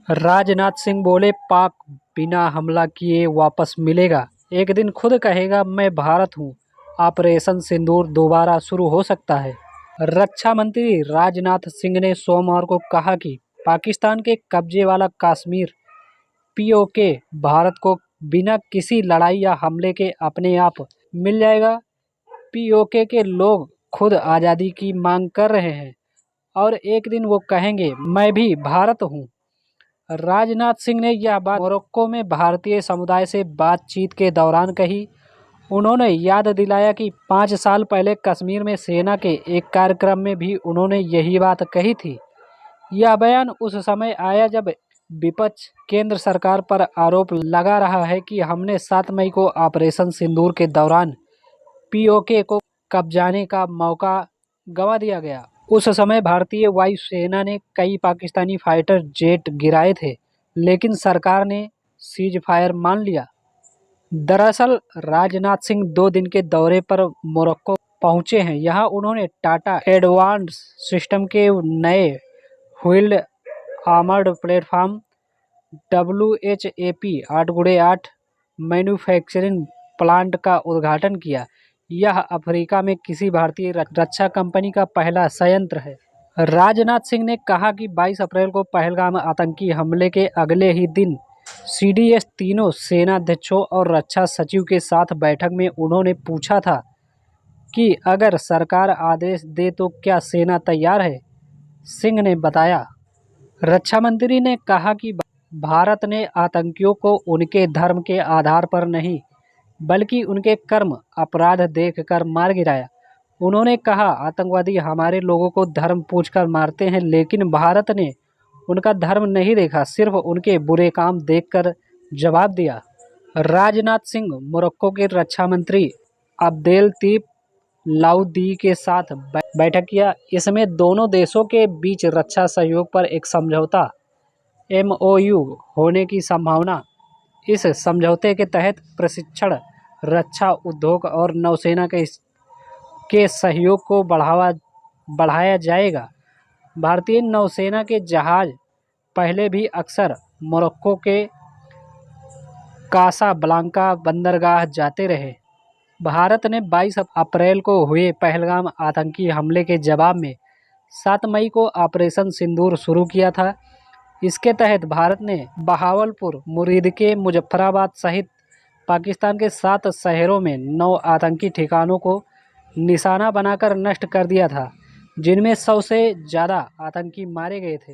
राजनाथ सिंह बोले, पाक बिना हमला किए वापस मिलेगा। एक दिन खुद कहेगा मैं भारत हूँ। ऑपरेशन सिंदूर दोबारा शुरू हो सकता है। रक्षा मंत्री राजनाथ सिंह ने सोमवार को कहा कि पाकिस्तान के कब्जे वाला कश्मीर पीओके भारत को बिना किसी लड़ाई या हमले के अपने आप मिल जाएगा। पीओके के लोग खुद आज़ादी की मांग कर रहे हैं और एक दिन वो कहेंगे मैं भी भारत हूँ। राजनाथ सिंह ने यह बात मोरक्को में भारतीय समुदाय से बातचीत के दौरान कही। उन्होंने याद दिलाया कि 5 साल पहले कश्मीर में सेना के एक कार्यक्रम में भी उन्होंने यही बात कही थी। यह बयान उस समय आया जब विपक्ष केंद्र सरकार पर आरोप लगा रहा है कि हमने 7 मई को ऑपरेशन सिंदूर के दौरान पीओके को कब्जाने का मौका गंवा दिया गया। उस समय भारतीय वायुसेना ने कई पाकिस्तानी फाइटर जेट गिराए थे, लेकिन सरकार ने सीज फायर मान लिया। दरअसल राजनाथ सिंह 2 दिन के दौरे पर मोरक्को पहुंचे हैं। यहाँ उन्होंने टाटा एडवांस सिस्टम के नए wheeled armoured platform WHAP 8x8 manufacturing plant का उद्घाटन किया। यह अफ्रीका में किसी भारतीय रक्षा कंपनी का पहला संयंत्र है। राजनाथ सिंह ने कहा कि 22 अप्रैल को पहलगाम आतंकी हमले के अगले ही दिन CDS तीनों सेनाध्यक्षों और रक्षा सचिव के साथ बैठक में उन्होंने पूछा था कि अगर सरकार आदेश दे तो क्या सेना तैयार है। सिंह ने बताया। रक्षा मंत्री ने कहा कि भारत ने आतंकियों को उनके धर्म के आधार पर नहीं बल्कि उनके कर्म अपराध देखकर मार गिराया। उन्होंने कहा आतंकवादी हमारे लोगों को धर्म पूछकर मारते हैं, लेकिन भारत ने उनका धर्म नहीं देखा, सिर्फ उनके बुरे काम देखकर जवाब दिया। राजनाथ सिंह मोरक्को के रक्षा मंत्री अब्देलतीफ लाउदी के साथ बैठक किया। इसमें दोनों देशों के बीच रक्षा सहयोग पर एक समझौता MOU होने की संभावना। इस समझौते के तहत प्रशिक्षण, रक्षा उद्योग और नौसेना के सहयोग को बढ़ाया जाएगा। भारतीय नौसेना के जहाज पहले भी अक्सर मोरक्को के कासाब्लांका बंदरगाह जाते रहे। भारत ने 22 अप्रैल को हुए पहलगाम आतंकी हमले के जवाब में 7 मई को ऑपरेशन सिंदूर शुरू किया था। इसके तहत भारत ने बहावलपुर, मुरीदके, मुजफ्फराबाद सहित पाकिस्तान के 7 शहरों में 9 आतंकी ठिकानों को निशाना बनाकर नष्ट कर दिया था, जिनमें 100 से ज़्यादा आतंकी मारे गए थे।